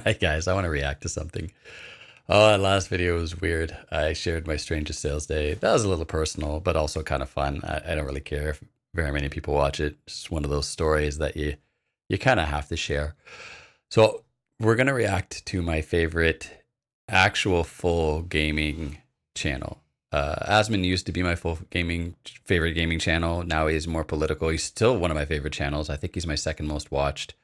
Hi guys, I want to react to something. Oh, that last video was weird. I shared my strangest sales day. That was a little personal, but also kind of fun. I don't really care if very many people watch it. It's just one of those stories that you kind of have to share. So we're gonna react to my favorite actual full gaming channel. Asmon used to be my full favorite gaming channel. Now he's more political. He's still one of my favorite channels. I think he's my second most watched,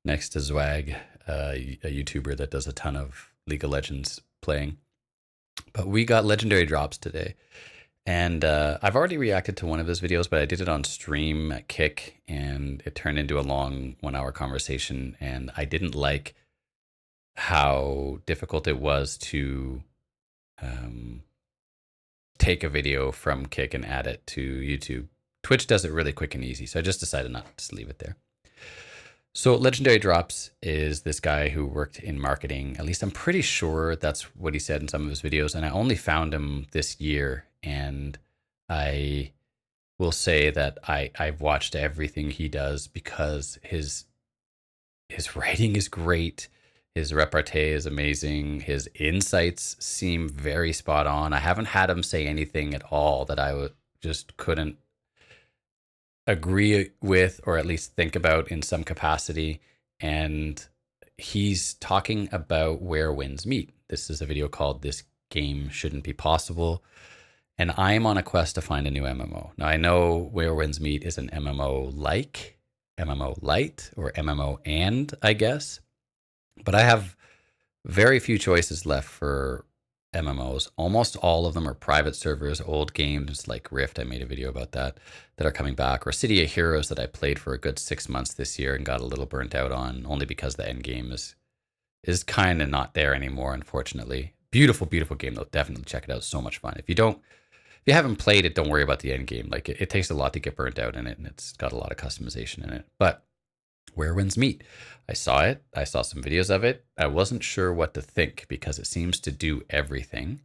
next to Zwag, a YouTuber that does a ton of League of Legends playing. But we got Legendary Drops today. And I've already reacted to one of his videos, but I did it on stream at Kick, and it turned into a long 1 hour conversation. And I didn't like how difficult it was to take a video from Kick and add it to YouTube. Twitch does it really quick and easy, so I just decided not to just leave it there. So Legendary Drops is this guy who worked in marketing. At least I'm pretty sure that's what he said in some of his videos. And I only found him this year. And I will say that I've watched everything he does because his writing is great. His repartee is amazing. His insights seem very spot on. I haven't had him say anything at all that I just couldn't agree with, or at least think about in some capacity. And he's talking about where wins meet. This is a video called "This Game Shouldn't Be Possible," and I'm on a quest to find a new MMO. Now I know where wins meet is an MMO like, MMO light, or MMO and, I guess, but I have very few choices left for MMOs. Almost all of them are private servers, old games like Rift. I made a video about that are coming back, or City of Heroes that I played for a good 6 months this year and got a little burnt out on, only because the end game is kind of not there anymore, unfortunately. Beautiful, beautiful game though. Definitely check it out. So much fun. If you haven't played it, don't worry about the end game. Like it takes a lot to get burnt out in it, and it's got a lot of customization in it. But where winds meet, I saw it. I saw some videos of it. I wasn't sure what to think because it seems to do everything.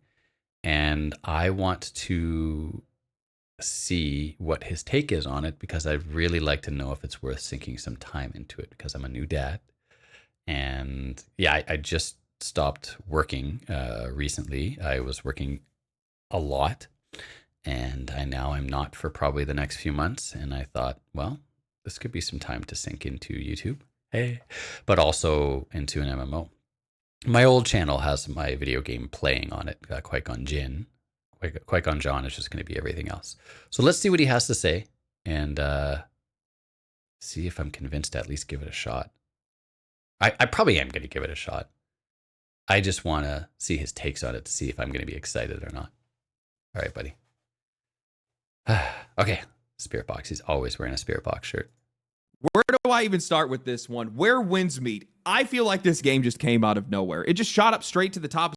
And I want to see what his take is on it, because I'd really like to know if it's worth sinking some time into it, because I'm a new dad. And yeah, I just stopped working recently. I was working a lot, and I'm not for probably the next few months. And I thought, well, this could be some time to sink into YouTube, hey, but also into an MMO. My old channel has my video game playing on it, Qui-Gon Jinn. Qui-Gon John is just going to be everything else. So let's see what he has to say, and see if I'm convinced to at least give it a shot. I probably am going to give it a shot. I just want to see his takes on it to see if I'm going to be excited or not. All right, buddy. Okay, Spirit Box. He's always wearing a Spirit Box shirt. Where do I even start with this one? Where wins meet? I feel like this game just came out of nowhere. It just shot up straight to the top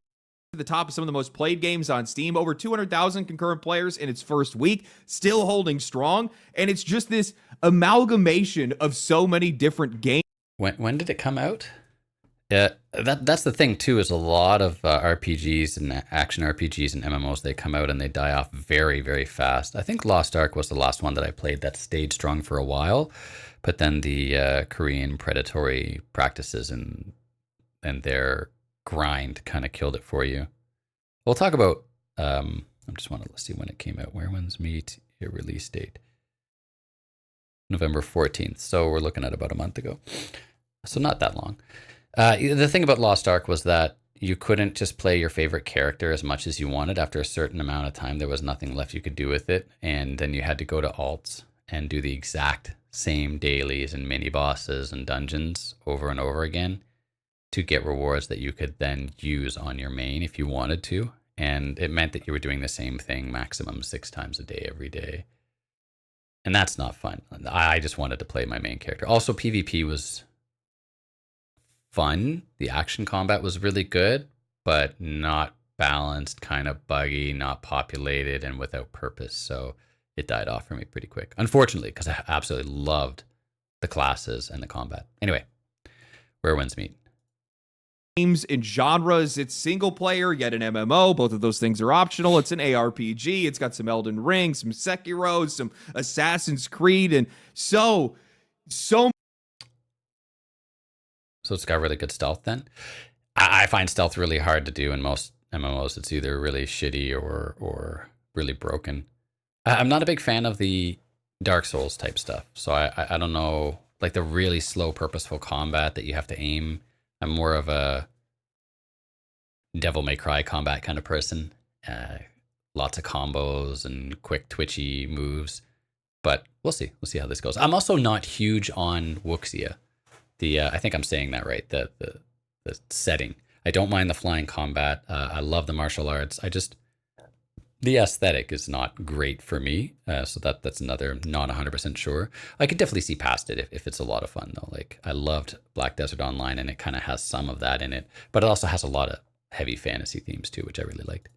of some of the most played games on Steam. Over 200,000 concurrent players in its first week, still holding strong. And it's just this amalgamation of so many different games. When did it come out? That's the thing too, is a lot of RPGs and action RPGs and MMOs, they come out and they die off very, very fast. I think Lost Ark was the last one that I played that stayed strong for a while, but then the Korean predatory practices and their grind kind of killed it for you. We'll talk about, I just want to see when it came out. Where Winds Meet, your release date. November 14th. So we're looking at about a month ago. So not that long. The thing about Lost Ark was that you couldn't just play your favorite character as much as you wanted. After a certain amount of time, there was nothing left you could do with it. And then you had to go to alts and do the exact same dailies and mini bosses and dungeons over and over again to get rewards that you could then use on your main if you wanted to. And it meant that you were doing the same thing maximum 6 times a day every day. And that's not fun. I just wanted to play my main character. Also, PvP was fun. The action combat was really good, but not balanced, kind of buggy, not populated, and without purpose. So it died off for me pretty quick, unfortunately, because I absolutely loved the classes and the combat. Anyway, where winds meet. Games and genres. It's single player, yet an MMO. Both of those things are optional. It's an ARPG. It's got some Elden Ring, some Sekiro, some Assassin's Creed, and so So it's got really good stealth then. I find stealth really hard to do in most MMOs. It's either really shitty or really broken. I'm not a big fan of the Dark Souls type stuff. So I don't know, like the really slow, purposeful combat that you have to aim. I'm more of a Devil May Cry combat kind of person. Lots of combos and quick twitchy moves. But we'll see. We'll see how this goes. I'm also not huge on Wuxia. I think I'm saying that right. The setting. I don't mind the flying combat. I love the martial arts. The aesthetic is not great for me. So that's another not 100% sure. I could definitely see past it if it's a lot of fun though. Like I loved Black Desert Online and it kind of has some of that in it, but it also has a lot of heavy fantasy themes too, which I really liked.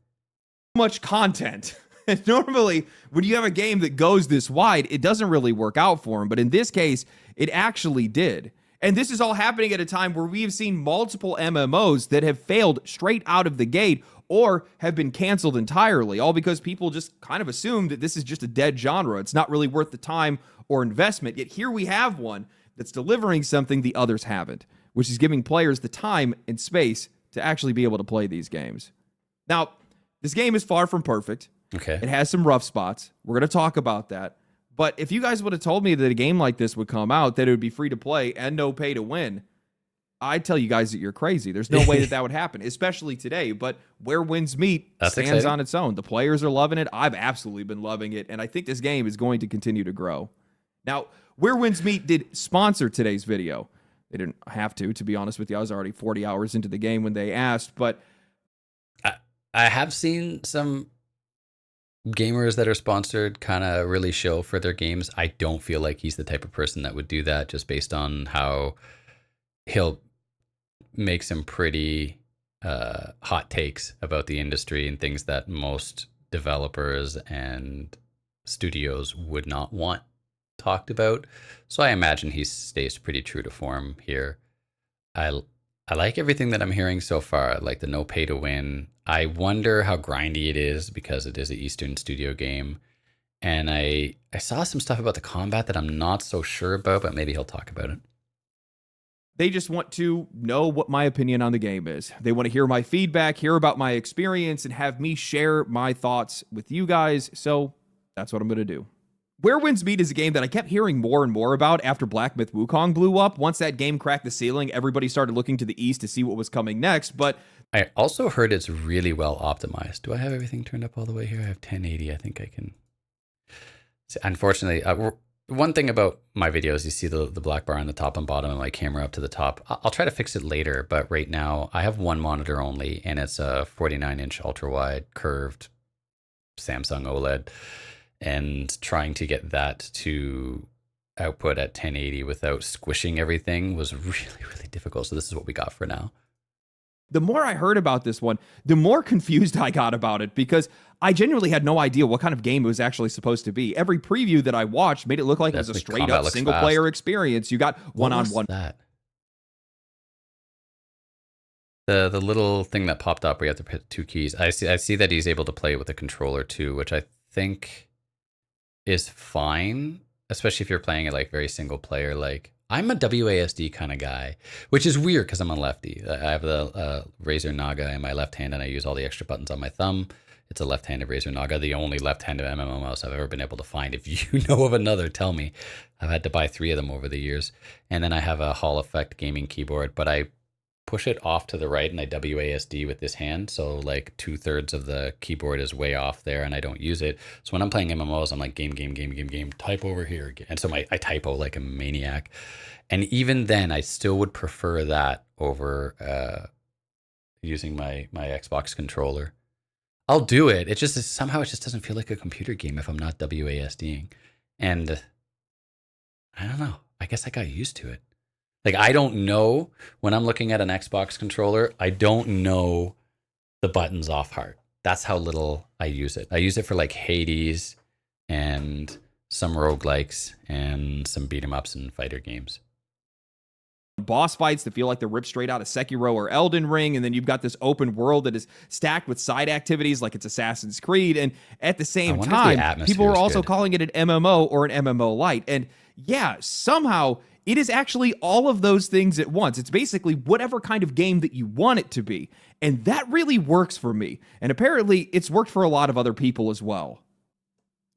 Much content. And normally, when you have a game that goes this wide, it doesn't really work out for him. But in this case, it actually did. And this is all happening at a time where we have seen multiple MMOs that have failed straight out of the gate or have been canceled entirely, all because people just kind of assumed that this is just a dead genre. It's not really worth the time or investment. Yet here we have one that's delivering something the others haven't, which is giving players the time and space to actually be able to play these games. Now, this game is far from perfect. Okay. It has some rough spots. We're going to talk about that. But if you guys would have told me that a game like this would come out, that it would be free to play and no pay to win, I'd tell you guys that you're crazy. There's no way that would happen, especially today. But where wins meet stands exciting. on its own. The players are loving it. I've absolutely been loving it. And I think this game is going to continue to grow. Now, Where Winds Meet did sponsor today's video. They didn't have to be honest with you. I was already 40 hours into the game when they asked. But I have seen some gamers that are sponsored kind of really show for their games. I don't feel like he's the type of person that would do that, just based on how he'll make some pretty hot takes about the industry and things that most developers and studios would not want talked about. So I imagine he stays pretty true to form here. I like everything that I'm hearing so far. I like the no pay to win. I wonder how grindy it is because it is an Eastern studio game. And I saw some stuff about the combat that I'm not so sure about, but maybe he'll talk about it. They just want to know what my opinion on the game is. They want to hear my feedback, hear about my experience, and have me share my thoughts with you guys. So that's what I'm going to do. Where Winds Meet is a game that I kept hearing more and more about after Black Myth Wukong blew up. Once that game cracked the ceiling, everybody started looking to the east to see what was coming next. But I also heard it's really well optimized. Do I have everything turned up all the way here? I have 1080. I think I can. Unfortunately, one thing about my videos, you see the black bar on the top and bottom and my camera up to the top. I'll try to fix it later, but right now I have one monitor only, and it's a 49-inch ultra-wide curved Samsung OLED. And trying to get that to output at 1080 without squishing everything was really, really difficult. So this is what we got for now. the more I heard about this one, the more confused I got about it, because I genuinely had no idea what kind of game it was actually supposed to be. Every preview that I watched made it look like it was a straight up single player experience. You got one-on-one. That the little thing that popped up where you have to put two keys. I see that he's able to play with a controller too, which I think is fine, especially if you're playing it like very single player. Like, I'm a WASD kind of guy, which is weird because I'm a lefty. I have the Razer Naga in my left hand, and I use all the extra buttons on my thumb. It's a left-handed Razer Naga, the only left-handed MMO mouse I've ever been able to find. If you know of another, tell me. I've had to buy 3 of them over the years. And then I have a Hall Effect gaming keyboard, but I push it off to the right and I WASD with this hand. So like 2/3 of the keyboard is way off there and I don't use it. So when I'm playing MMOs, I'm like game, type over here. And so I typo like a maniac. And even then I still would prefer that over using my Xbox controller. I'll do it. It just somehow it just doesn't feel like a computer game if I'm not WASDing. And I don't know. I guess I got used to it. Like, I don't know when I'm looking at an Xbox controller, I don't know the buttons off heart. That's how little I use it. I use it for like Hades and some roguelikes and some beat 'em ups and fighter games. Boss fights that feel like they're ripped straight out of Sekiro or Elden Ring, and then you've got this open world that is stacked with side activities like it's Assassin's Creed, and at the same time, people are also calling it an MMO or an MMO light. And yeah, somehow It is actually all of those things at once. It's basically whatever kind of game that you want it to be. And that really works for me. And apparently, it's worked for a lot of other people as well.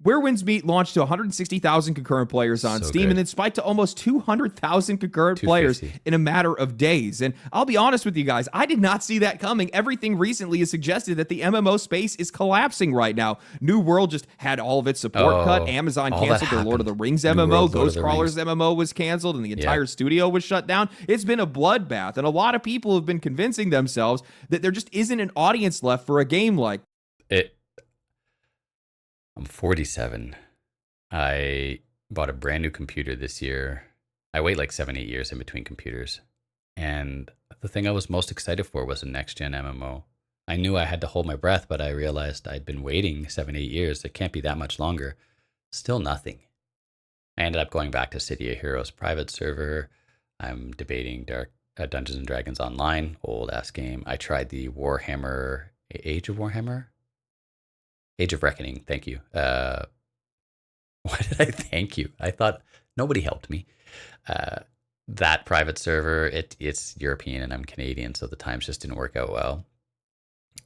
Where Winds Meet launched to 160,000 concurrent players on So Steam good. and then spiked to almost 200,000 concurrent players 250. in a matter of days. And I'll be honest with you guys, I did not see that coming. Everything recently has suggested that the MMO space is collapsing right now. New World just had all of its support cut. Amazon All that canceled their Lord of the happened. Rings New MMO. World, Lord of Ghost the Crawlers Rings. MMO was canceled and the entire studio was shut down. It's been a bloodbath. And a lot of people have been convincing themselves that there just isn't an audience left for a game like it. I'm 47. I bought a brand new computer this year. I wait like 7-8 years in between computers. And the thing I was most excited for was a next gen MMO. I knew I had to hold my breath, but I realized I'd been waiting 7-8 years. It can't be that much longer. Still nothing. I ended up going back to City of Heroes private server. I'm debating Dungeons and Dragons Online, old ass game. I tried the Warhammer, Age of Warhammer? Age of Reckoning, thank you. Why did I thank you? I thought nobody helped me. That private server, it's European and I'm Canadian, so the times just didn't work out well.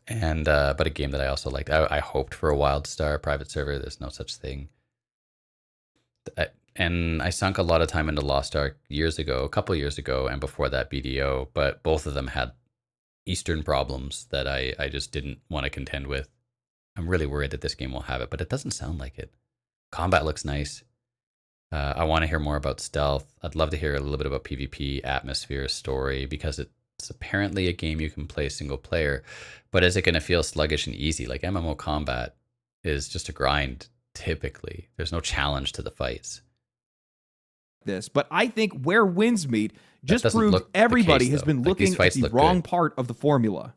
And but a game that I also liked. I hoped for a WildStar private server. There's no such thing. And I sunk a lot of time into Lost Ark years ago, a couple years ago, and before that BDO. But both of them had Eastern problems that I just didn't want to contend with. I'm really worried that this game will have it, but it doesn't sound like it. Combat looks nice. I want to hear more about stealth. I'd love to hear a little bit about PvP, atmosphere, story, because it's apparently a game you can play single player. But is it going to feel sluggish and easy? Like MMO combat is just a grind, typically. There's no challenge to the fights. this. But I think Where Winds Meet just doesn't proved look the everybody case, has though. been Like, these looking at fights the look wrong good. part of the formula.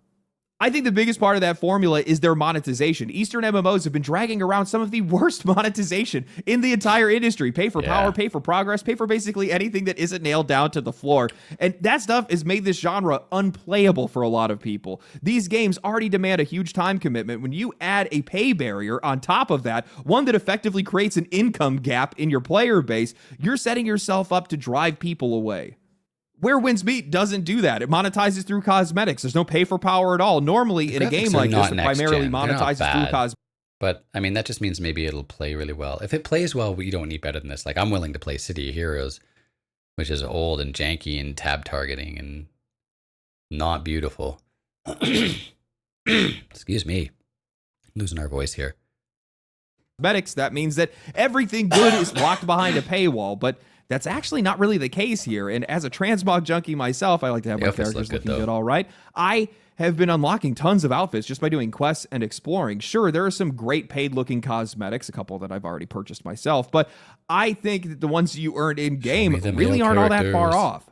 I think the biggest part of that formula is their monetization. Eastern MMOs have been dragging around some of the worst monetization in the entire industry. Pay for power, pay for progress, pay for basically anything that isn't nailed down to the floor. And that stuff has made this genre unplayable for a lot of people. These games already demand a huge time commitment. When you add a pay barrier on top of that, one that effectively creates an income gap in your player base, you're setting yourself up to drive people away. Where Winds Meet doesn't do that. It monetizes through cosmetics. There's no pay for power at all. Normally, in a game like this, it primarily monetizes through cosmetics. But, I mean, that just means maybe it'll play really well. If it plays well, we don't need better than this. Like, I'm willing to play City of Heroes, which is old and janky and tab targeting and not beautiful. Excuse me. Losing our voice here. That means that everything good is locked behind a paywall, but that's actually not really the case here. And as a transmog junkie myself, I like to have my characters looking good, all right? I have been unlocking tons of outfits just by doing quests and exploring. Sure, there are some great paid-looking cosmetics, a couple that I've already purchased myself, but I think that the ones you earn in-game really aren't all that far off.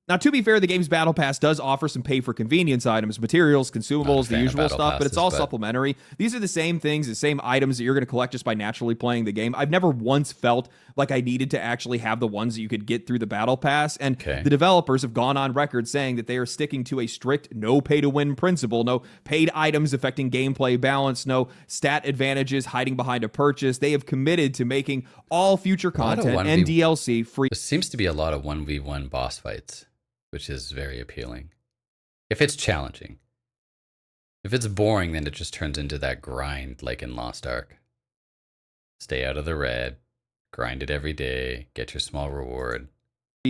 Now, to be fair, the game's Battle Pass does offer some pay-for-convenience items, materials, consumables, the usual stuff, but it's all supplementary. These are the same things, the same items that you're going to collect just by naturally playing the game. I've never once felt like I needed to actually have the ones that you could get through the Battle Pass, and the developers have gone on record saying that they are sticking to a strict no-pay-to-win principle, no paid items affecting gameplay balance, no stat advantages hiding behind a purchase. They have committed to making all future content and DLC free. There seems to be a lot of 1v1 boss fights, which is very appealing. If it's challenging. If it's boring, then it just turns into that grind like in Lost Ark. Stay out of the red, grind it every day, get your small reward.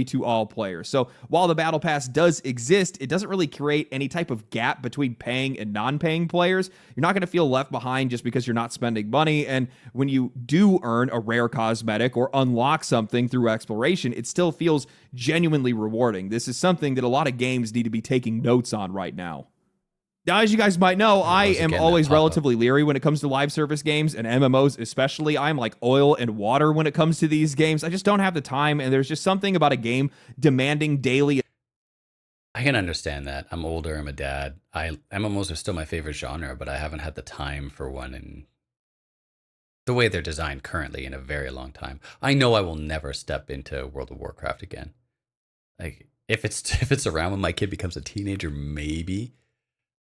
To all players. So while the Battle Pass does exist, it doesn't really create any type of gap between paying and non-paying players. You're not going to feel left behind just because you're not spending money. And when you do earn a rare cosmetic or unlock something through exploration, it still feels genuinely rewarding. This is something that a lot of games need to be taking notes on right now. Now, as you guys might know, I am always relatively leery when it comes to live service games and MMOs especially. I'm like oil and water when it comes to these games. I just don't have the time, and there's just something about a game demanding daily. I can understand that. I'm older, I'm a dad. MMOs are still my favorite genre, but I haven't had the time for one in the way they're designed currently in a very long time. I know I will never step into World of Warcraft again. Like, if it's around when my kid becomes a teenager, maybe.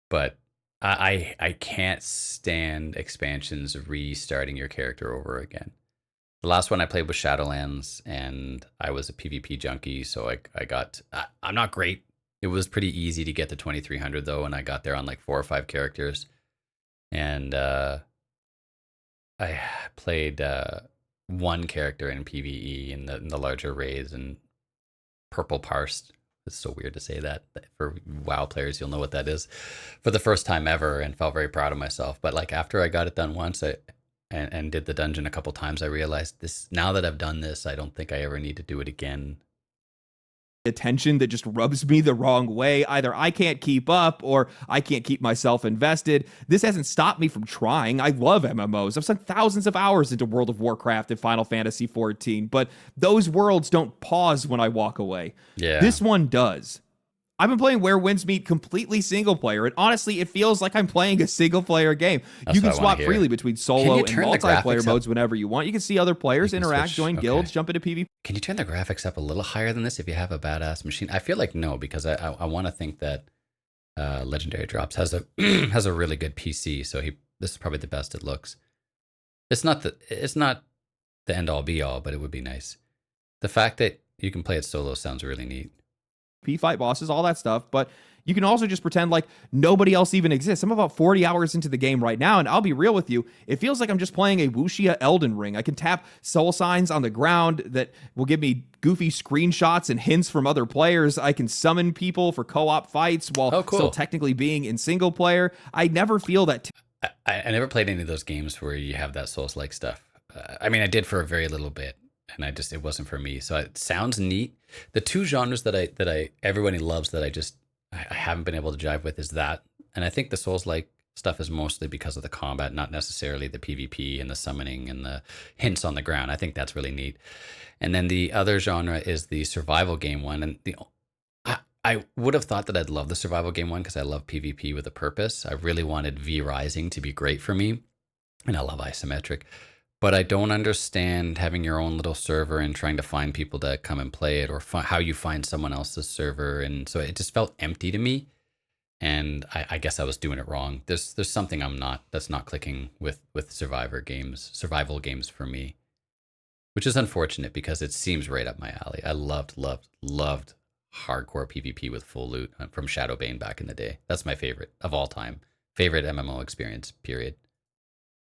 But I can't stand expansions restarting your character over again. The last one I played was Shadowlands, and I was a PvP junkie, so I got. I'm not great. It was pretty easy to get to 2300 though, and I got there on like 4 or 5 characters, and I played one character in PvE in the larger raids and purple parsed. It's so weird to say that. For WoW players, you'll know what that is. For the first time ever, and felt very proud of myself. But like after I got it done once, and did the dungeon a couple times, I realized this. Now that I've done this, I don't think I ever need to do it again. Attention that just rubs me the wrong way. Either I can't keep up or I can't keep myself invested. This hasn't stopped me from trying. I love MMOs. I've sunk thousands of hours into World of Warcraft and Final Fantasy XIV, but those worlds don't pause when I walk away. Yeah. This one does. I've been playing Where Winds Meet completely single player, and honestly, it feels like I'm playing a single player game. That's you can what I wanna swap hear. freely between solo and turn the multiplayer graphics modes up? whenever you want. You can see other players, You can interact, switch? join Okay. guilds, jump into PvP. Can you turn the graphics up a little higher than this if you have a badass machine? I feel like no, because I want to think that Legendary Drops has a has a really good PC, so this is probably the best it looks. It's not the end all be all, but it would be nice. The fact that you can play it solo sounds really neat. Fight bosses, all that stuff, but you can also just pretend like nobody else even exists. I'm about 40 hours into the game right now, and I'll be real with you, it feels like I'm just playing a wuxia Elden Ring. I can tap soul signs on the ground that will give me goofy screenshots and hints from other players. I can summon people for co-op fights while cool. still technically being in single player. I never feel that I never played any of those games where you have that Souls-like stuff. I mean, I did for a very little bit, and it wasn't for me. So it sounds neat. The two genres that everybody loves that I haven't been able to jive with is that, and I think the Souls-like stuff is mostly because of the combat, not necessarily the PvP and the summoning and the hints on the ground. I think that's really neat. And then the other genre is the survival game one, and I would have thought that I'd love the survival game one because I love PvP with a purpose. I really wanted V Rising to be great for me, and I love isometric. But I don't understand having your own little server and trying to find people to come and play it, or how you find someone else's server. And so it just felt empty to me. And I guess I was doing it wrong. There's something that's not clicking with survival games for me, which is unfortunate because it seems right up my alley. I loved hardcore PvP with full loot from Shadowbane back in the day. That's my favorite of all time. Favorite MMO experience, period.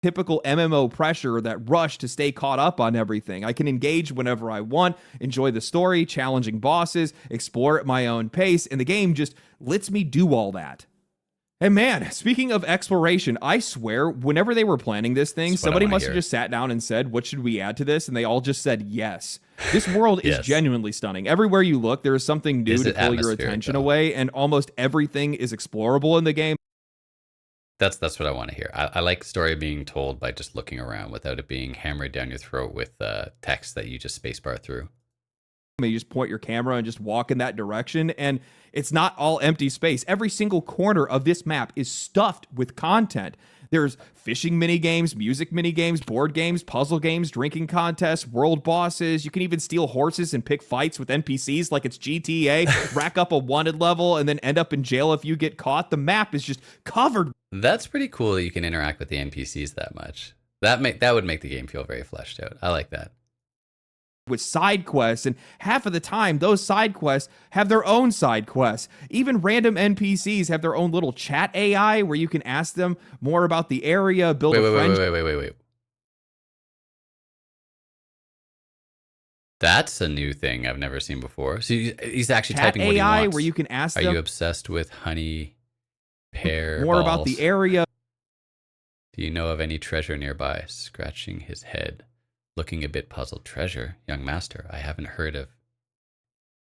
typical MMO pressure, that rush to stay caught up on everything. I can engage whenever I want, enjoy the story, challenging bosses, explore at my own pace, and the game just lets me do all that. And man, speaking of exploration, I swear, whenever they were planning this thing, That's what I somebody wanna must have hear. just sat down and said, what should we add to this? And they all just said yes. This world is Yes. genuinely stunning. Everywhere you look, there is something new Is to it pull your atmospheric, attention though? away, and almost everything is explorable in the game. That's what I want to hear. I like story being told by just looking around without it being hammered down your throat with text that you just spacebar through. You just point your camera and just walk in that direction, and it's not all empty space. Every single corner of this map is stuffed with content. There's fishing mini games, music mini games, board games, puzzle games, drinking contests, world bosses. You can even steal horses and pick fights with NPCs like it's GTA, rack up a wanted level, and then end up in jail if you get caught. The map is just covered That's pretty cool that you can interact with the NPCs that much. That would make the game feel very fleshed out. I like that. with side quests, and half of the time those side quests have their own side quests. Even random NPCs have their own little chat AI where you can ask them more about the area, build a friendship. Wait. That's a new thing I've never seen before. So he's actually Chat typing what he AI wants. where you can ask Are them you obsessed with honey pear more balls? about the area. Do you know of any treasure nearby? Scratching his head, looking a bit puzzled. Treasure, young master, I haven't heard of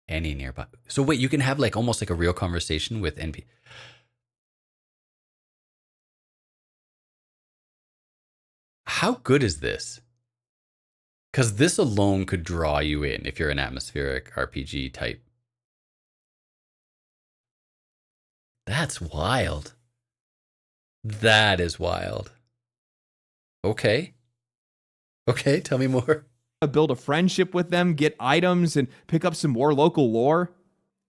any nearby. So wait, you can have like almost like a real conversation with NP. How good is this? Because this alone could draw you in if you're an atmospheric RPG type. That's wild. That is wild. Okay. Okay, tell me more. Build a friendship with them, get items, and pick up some more local lore.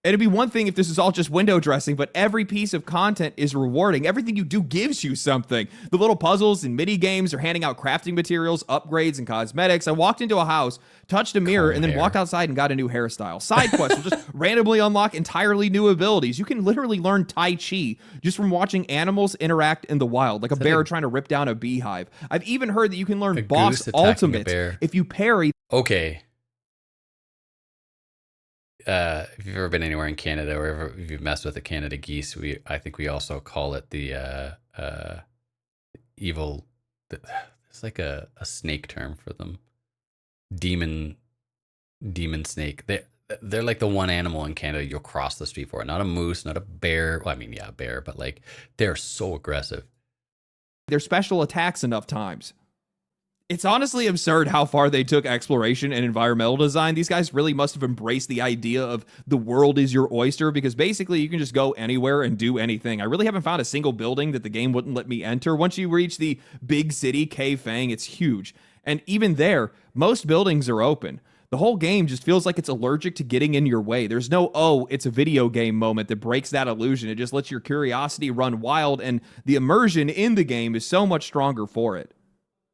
It'd be one thing if this is all just window dressing, but every piece of content is rewarding. Everything you do gives you something. The little puzzles and mini games are handing out crafting materials, upgrades, and cosmetics. I walked into a house, touched a mirror, Comb and then hair. walked outside and got a new hairstyle. Side quests will just randomly unlock entirely new abilities. You can literally learn Tai Chi just from watching animals interact in the wild, like a bear trying to rip down a beehive. I've even heard that you can learn A boss goose attacking a ultimates bear. if you parry. Okay. If you've ever been anywhere in Canada, or ever, if you've messed with the Canada geese, I think we also call it the evil. It's like a snake term for them. Demon snake. They're like the one animal in Canada you'll cross the street for. Not a moose, not a bear. Well, I mean, yeah, a bear, but like they're so aggressive. Their special attacks enough times. It's honestly absurd how far they took exploration and environmental design. These guys really must have embraced the idea of the world is your oyster, because basically you can just go anywhere and do anything. I really haven't found a single building that the game wouldn't let me enter. Once you reach the big city, Fang, it's huge. And even there, most buildings are open. The whole game just feels like it's allergic to getting in your way. There's no, oh, it's a video game moment that breaks that illusion. It just lets your curiosity run wild, and the immersion in the game is so much stronger for it.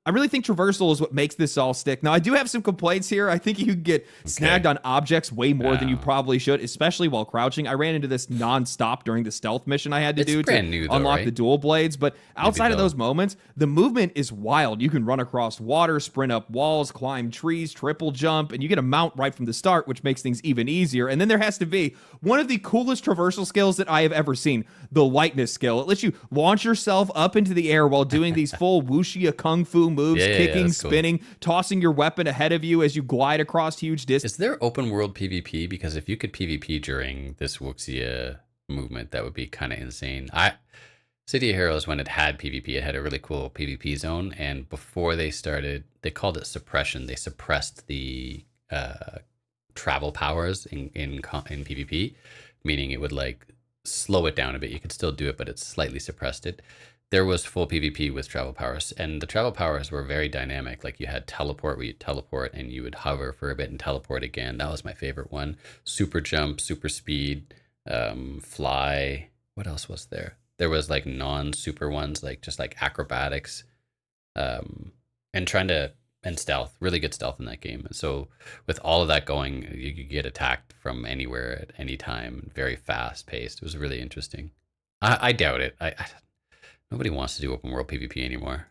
I really think traversal is what makes this all stick. Now, I do have some complaints here. I think you can get snagged on objects way more than you probably should, especially while crouching. I ran into this nonstop during the stealth mission I had to do to unlock the dual blades. But outside of those moments, the movement is wild. You can run across water, sprint up walls, climb trees, triple jump, and you get a mount right from the start, which makes things even easier. And then there has to be one of the coolest traversal skills that I have ever seen, the lightness skill. It lets you launch yourself up into the air while doing these full wuxia kung fu moves, kicking, spinning, tossing your weapon ahead of you as you glide across huge distances. Is there open world PvP? Because if you could PvP during this wuxia movement, that would be kind of insane. City of Heroes, when it had PvP, it had a really cool PvP zone, and before they started, they called it suppression. They suppressed the travel powers in PvP, meaning it would like slow it down a bit. You could still do it, but it slightly suppressed it. There was full PvP with travel powers, and the travel powers were very dynamic. Like you had teleport, where you teleport and you would hover for a bit and teleport again. That was my favorite one. Super jump, super speed, fly. What else was there? There was like non-super ones, like just like acrobatics, and stealth. Really good stealth in that game. So with all of that going, you could get attacked from anywhere at any time. Very fast paced. It was really interesting. I doubt it. Nobody wants to do open world PvP anymore.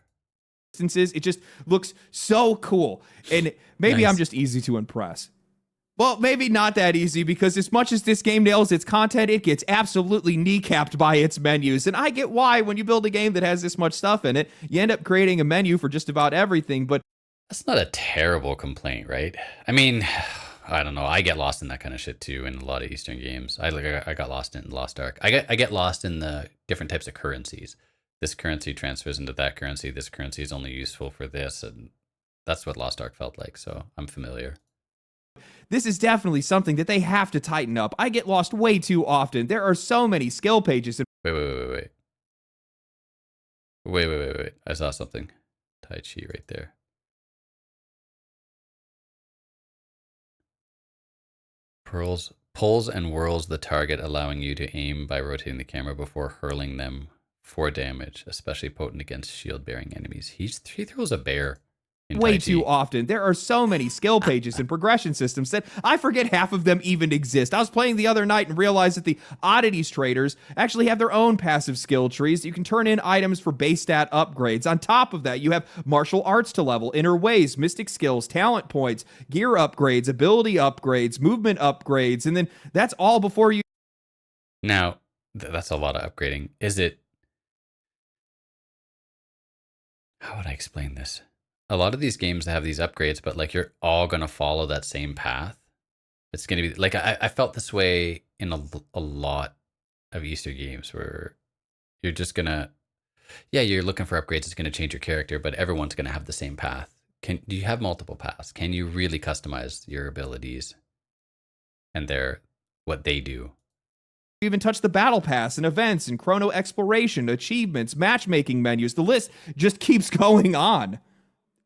It just looks so cool. And maybe I'm just easy to impress. Well, maybe not that easy, because as much as this game nails its content, it gets absolutely kneecapped by its menus. And I get why, when you build a game that has this much stuff in it, you end up creating a menu for just about everything. But that's not a terrible complaint, right? I mean, I don't know. I get lost in that kind of shit too in a lot of Eastern games. I got lost in Lost Ark. I get lost in the different types of currencies. This currency transfers into that currency. This currency is only useful for this, and that's what Lost Ark felt like. So I'm familiar. This is definitely something that they have to tighten up. I get lost way too often. There are so many skill pages. Wait. I saw something. Tai Chi right there. Pulls and whirls the target, allowing you to aim by rotating the camera before hurling them for damage, especially potent against shield-bearing enemies. He throws a bear. Way too often. There are so many skill pages and progression systems that I forget half of them even exist. I was playing the other night and realized that the oddities traders actually have their own passive skill trees. You can turn in items for base stat upgrades. On top of that, you have martial arts to level, inner ways, mystic skills, talent points, gear upgrades, ability upgrades, movement upgrades, and then that's all before you... Now, that's a lot of upgrading. Is it... How would I explain this? A lot of these games have these upgrades, but like you're all going to follow that same path. It's going to be like, I felt this way in a lot of Easter games where you're just going to, yeah, you're looking for upgrades. It's going to change your character, but everyone's going to have the same path. Do you have multiple paths? Can you really customize your abilities and what they do? You even touch the battle pass and events and chrono exploration, achievements, matchmaking menus. The list just keeps going on.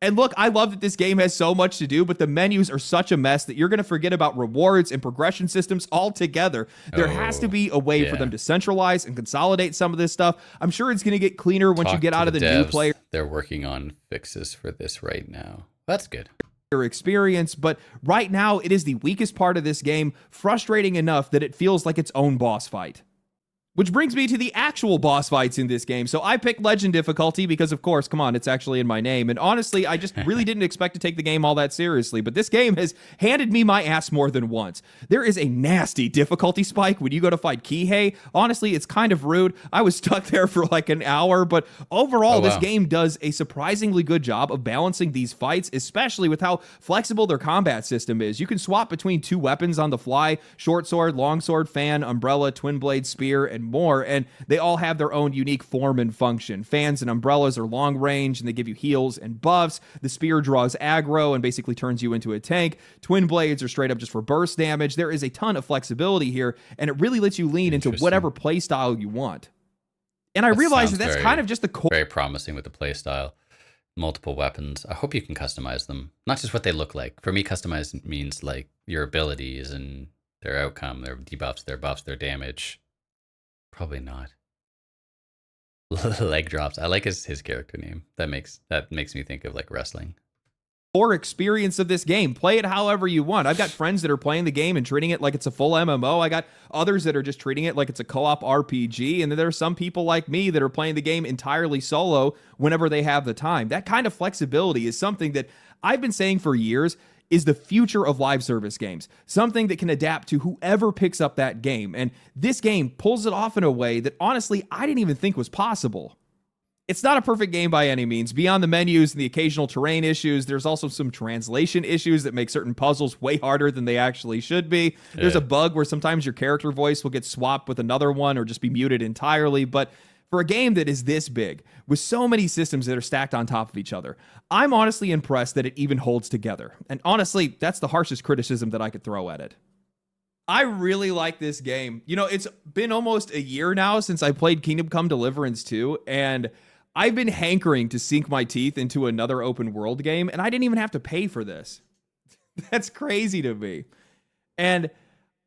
And look, I love that this game has so much to do, but the menus are such a mess that you're going to forget about rewards and progression systems altogether. There has to Oh, be a way for them yeah. to centralize and consolidate some of this stuff. I'm sure it's going to get cleaner once you Talk get to out the of the new player devs. They're working on fixes for this right now. That's good. experience, but right now it is the weakest part of this game, frustrating enough that it feels like its own boss fight. Which brings me to the actual boss fights in this game. So I picked Legend difficulty because, of course, come on, it's actually in my name. And honestly, I just really didn't expect to take the game all that seriously. But this game has handed me my ass more than once. There is a nasty difficulty spike when you go to fight Kihei. Honestly, it's kind of rude. I was stuck there for like an hour. But overall, Oh, this wow. game does a surprisingly good job of balancing these fights, especially with how flexible their combat system is. You can swap between two weapons on the fly: short sword, long sword, fan, umbrella, twin blade, spear, and more, and they all have their own unique form and function. Fans and umbrellas are long range and they give you heals and buffs. The spear draws aggro and basically turns you into a tank. Twin blades are straight up just for burst damage. There is a ton of flexibility here, and it really lets you lean into whatever playstyle you want. And I That realize sounds that that's very, kind of just the core. very promising with the playstyle. Multiple weapons. I hope you can customize them. Not just what they look like. For me, customize means like your abilities and their outcome, their debuffs, their buffs, their damage. Probably not. Leg drops. I like his character name. That makes me think of like wrestling. Core experience of this game. Play it however you want. I've got friends that are playing the game and treating it like it's a full MMO. I got others that are just treating it like it's a co-op RPG. And then there are some people like me that are playing the game entirely solo whenever they have the time. That kind of flexibility is something that I've been saying for years is the future of live service games, something that can adapt to whoever picks up that game. And this game pulls it off in a way that honestly, I didn't even think was possible. It's not a perfect game by any means. Beyond the menus and the occasional terrain issues, there's also some translation issues that make certain puzzles way harder than they actually should be. There's a bug where sometimes your character voice will get swapped with another one or just be muted entirely. But for a game that is this big, with so many systems that are stacked on top of each other, I'm honestly impressed that it even holds together. And honestly, that's the harshest criticism that I could throw at it. I really like this game. You know, it's been almost a year now since I played Kingdom Come Deliverance 2, and I've been hankering to sink my teeth into another open world game, and I didn't even have to pay for this. That's crazy to me. And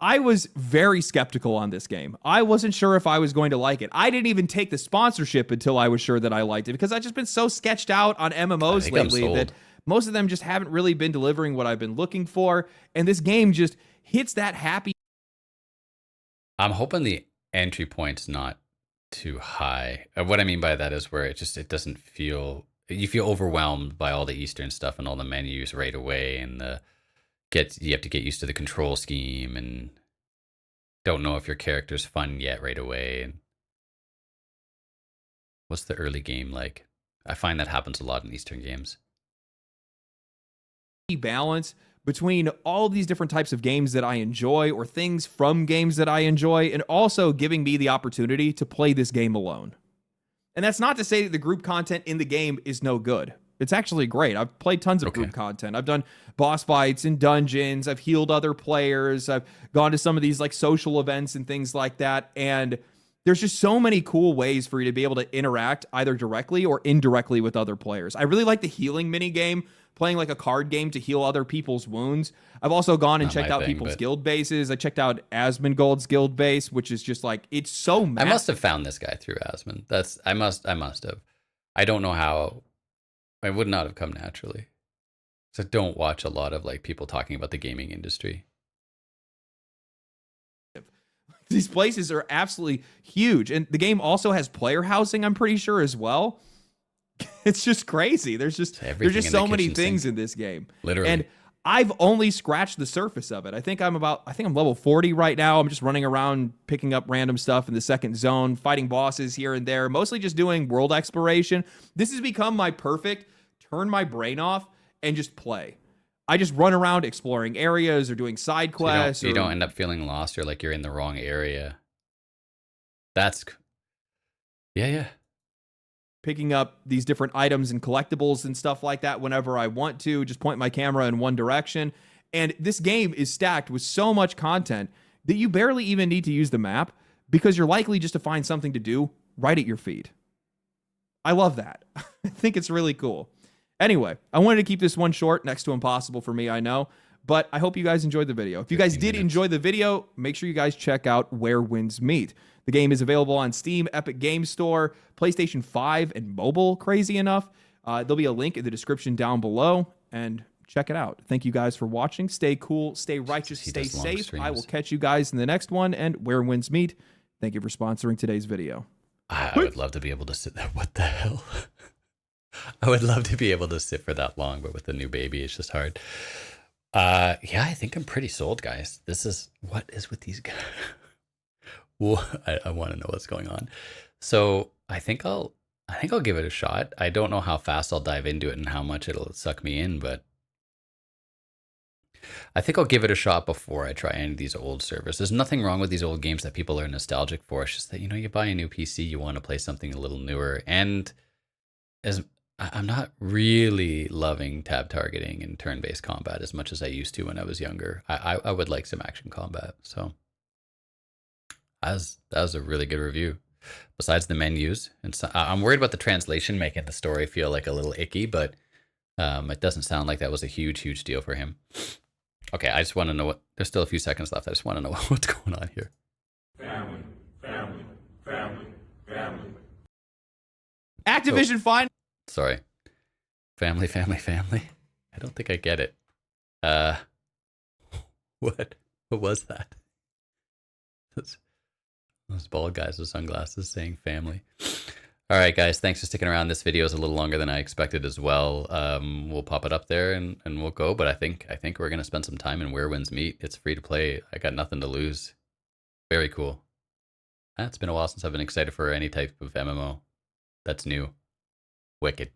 I was very skeptical on this game. I wasn't sure if I was going to like it. I didn't even take the sponsorship until I was sure that I liked it, because I've just been so sketched out on MMOs lately that most of them just haven't really been delivering what I've been looking for. And this game just hits that happy. I'm hoping the entry point's not too high. What I mean by that is where it doesn't feel, you feel overwhelmed by all the Eastern stuff and all the menus right away, and you have to get used to the control scheme and don't know if your character's fun yet right away. And what's the early game like? I find that happens a lot in Eastern games. Balance between all these different types of games that I enjoy or things from games that I enjoy, and also giving me the opportunity to play this game alone. And that's not to say that the group content in the game is no good. It's actually great. I've played tons of group content. I've done boss fights and dungeons. I've healed other players. I've gone to some of these like social events and things like that. And there's just so many cool ways for you to be able to interact either directly or indirectly with other players. I really like the healing mini game, playing like a card game to heal other people's wounds. I've also gone and checked out people's guild bases. I checked out Asmongold's guild base, which is just like, it's so massive. I must have found this guy through Asmon. I must have. I don't know how. It would not have come naturally. So don't watch a lot of like people talking about the gaming industry. These places are absolutely huge. And the game also has player housing, I'm pretty sure, as well. It's just crazy. There's just so many things in this game. Literally. And I've only scratched the surface of it. I think I'm level 40 right now. I'm just running around picking up random stuff in the second zone, fighting bosses here and there, mostly just doing world exploration. This has become my perfect turn my brain off and just play. I just run around exploring areas or doing side quests. So you don't end up feeling lost or like you're in the wrong area. Yeah. Picking up these different items and collectibles and stuff like that whenever I want to, just point my camera in one direction. And this game is stacked with so much content that you barely even need to use the map, because you're likely just to find something to do right at your feet. I love that. I think it's really cool. Anyway, I wanted to keep this one short, next to impossible for me, I know. But I hope you guys enjoyed the video. If you guys 15 did minutes. enjoy the video, make sure you guys check out Where Winds Meet. The game is available on Steam, Epic Game Store, PlayStation 5, and mobile, crazy enough. There'll be a link in the description down below, and check it out. Thank you guys for watching. Stay cool, stay righteous, stay safe. Streams. I will catch you guys in the next one, and Where Winds Meet. Thank you for sponsoring today's video. I would love to be able to sit there. What the hell? I would love to be able to sit for that long, but with a new baby, it's just hard. Yeah, I think I'm pretty sold, guys. What is with these guys? Well, I want to know what's going on. So I think I'll give it a shot. I don't know how fast I'll dive into it and how much it'll suck me in, but I think I'll give it a shot before I try any of these old servers. There's nothing wrong with these old games that people are nostalgic for. It's just that, you buy a new PC, you want to play something a little newer. And I'm not really loving tab targeting and turn-based combat as much as I used to when I was younger. I would like some action combat. So that was a really good review. Besides the menus, and so, I'm worried about the translation making the story feel like a little icky, but it doesn't sound like that was a huge deal for him. Okay, I just want to know there's still a few seconds left. I just want to know what's going on here. Family. Activision fine. Sorry. Family. I don't think I get it. What was that? Those bald guys with sunglasses saying family. All right, guys, thanks for sticking around. This video is a little longer than I expected as well. We'll pop it up there and we'll go. But I think we're gonna spend some time in Where Winds Meet. It's free to play. I got nothing to lose. Very cool. It's been a while since I've been excited for any type of MMO that's new. Wicked.